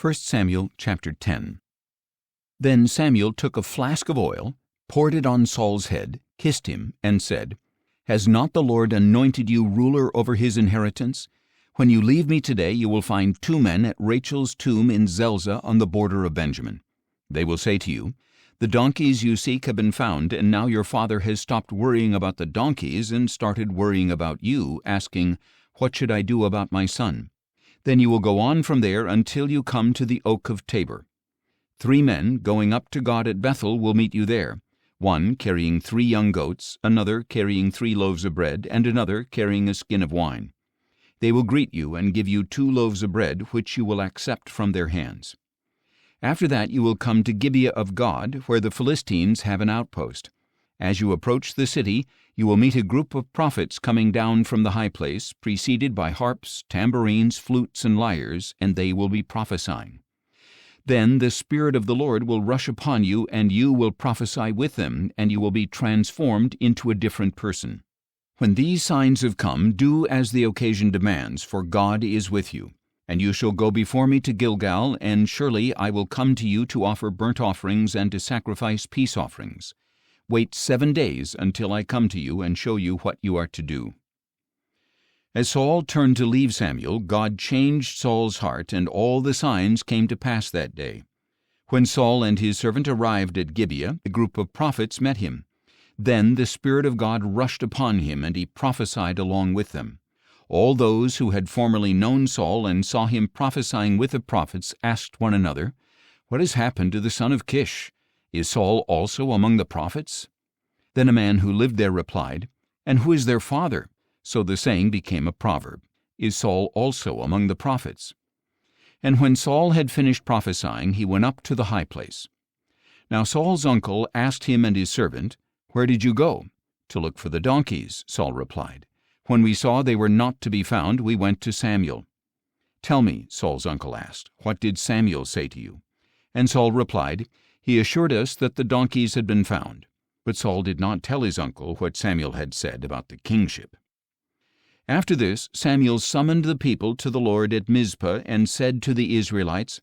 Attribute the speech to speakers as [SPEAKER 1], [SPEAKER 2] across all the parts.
[SPEAKER 1] 1 Samuel chapter 10. Then Samuel took a flask of oil, poured it on Saul's head, kissed him, and said, "Has not the Lord anointed you ruler over his inheritance? When you leave me today, you will find 2 men at Rachel's tomb in Zelzah on the border of Benjamin. They will say to you, 'The donkeys you seek have been found, and now your father has stopped worrying about the donkeys and started worrying about you, asking, "What should I do about my son?" Then you will go on from there until you come to the oak of Tabor. 3 men going up to God at Bethel will meet you there, one carrying 3 young goats, another carrying 3 loaves of bread, and another carrying a skin of wine. They will greet you and give you 2 loaves of bread, which you will accept from their hands. After that you will come to Gibeah of God, where the Philistines have an outpost. As you approach the city, you will meet a group of prophets coming down from the high place, preceded by harps, tambourines, flutes, and lyres, and they will be prophesying. Then the Spirit of the Lord will rush upon you, and you will prophesy with them, and you will be transformed into a different person. When these signs have come, do as the occasion demands, for God is with you. And you shall go before me to Gilgal, and surely I will come to you to offer burnt offerings and to sacrifice peace offerings. Wait 7 days until I come to you and show you what you are to do." As Saul turned to leave Samuel, God changed Saul's heart, and all the signs came to pass that day. When Saul and his servant arrived at Gibeah, a group of prophets met him. Then the Spirit of God rushed upon him, and he prophesied along with them. All those who had formerly known Saul and saw him prophesying with the prophets asked one another, "What has happened to the son of Kish? Is Saul also among the prophets?" Then a man who lived there replied, "And who is their father?" So the saying became a proverb, "Is Saul also among the prophets?" And when Saul had finished prophesying, he went up to the high place. Now Saul's uncle asked him and his servant, "Where did you go?" "To look for the donkeys," Saul replied. "When we saw they were not to be found, we went to Samuel." "Tell me," Saul's uncle asked, "what did Samuel say to you?" And Saul replied, "He assured us that the donkeys had been found." But Saul did not tell his uncle what Samuel had said about the kingship. After this, Samuel summoned the people to the Lord at Mizpah and said to the Israelites,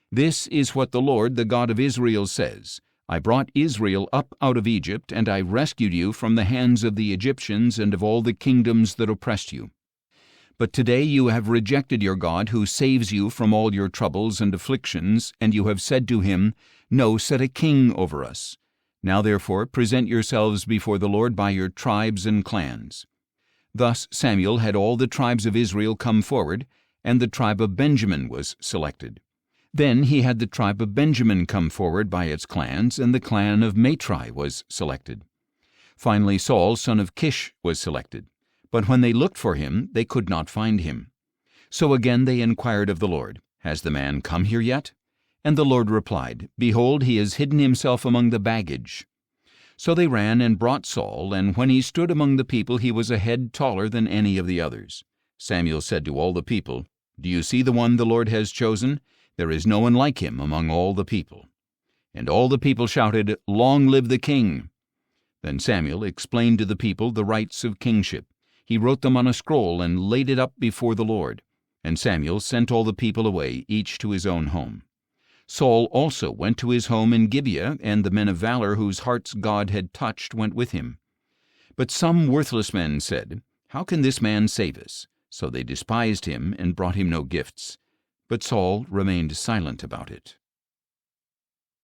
[SPEAKER 1] "This is what the Lord, the God of Israel, says. I brought Israel up out of Egypt, and I rescued you from the hands of the Egyptians and of all the kingdoms that oppressed you. But today you have rejected your God, who saves you from all your troubles and afflictions, and you have said to him, 'No, set a king over us.' Now therefore present yourselves before the Lord by your tribes and clans." Thus Samuel had all the tribes of Israel come forward, and the tribe of Benjamin was selected. Then he had the tribe of Benjamin come forward by its clans, and the clan of Matri was selected. Finally Saul, son of Kish, was selected. But when they looked for him, they could not find him. So again they inquired of the Lord, "Has the man come here yet?" And the Lord replied, "Behold, he has hidden himself among the baggage." So they ran and brought Saul, and when he stood among the people, he was a head taller than any of the others. Samuel said to all the people, "Do you see the one the Lord has chosen? There is no one like him among all the people." And all the people shouted, "Long live the king!" Then Samuel explained to the people the rights of kingship. He wrote them on a scroll and laid it up before the Lord. And Samuel sent all the people away, each to his own home. Saul also went to his home in Gibeah, and the men of valor whose hearts God had touched went with him. But some worthless men said, "How can this man save us?" So they despised him and brought him no gifts. But Saul remained silent about it.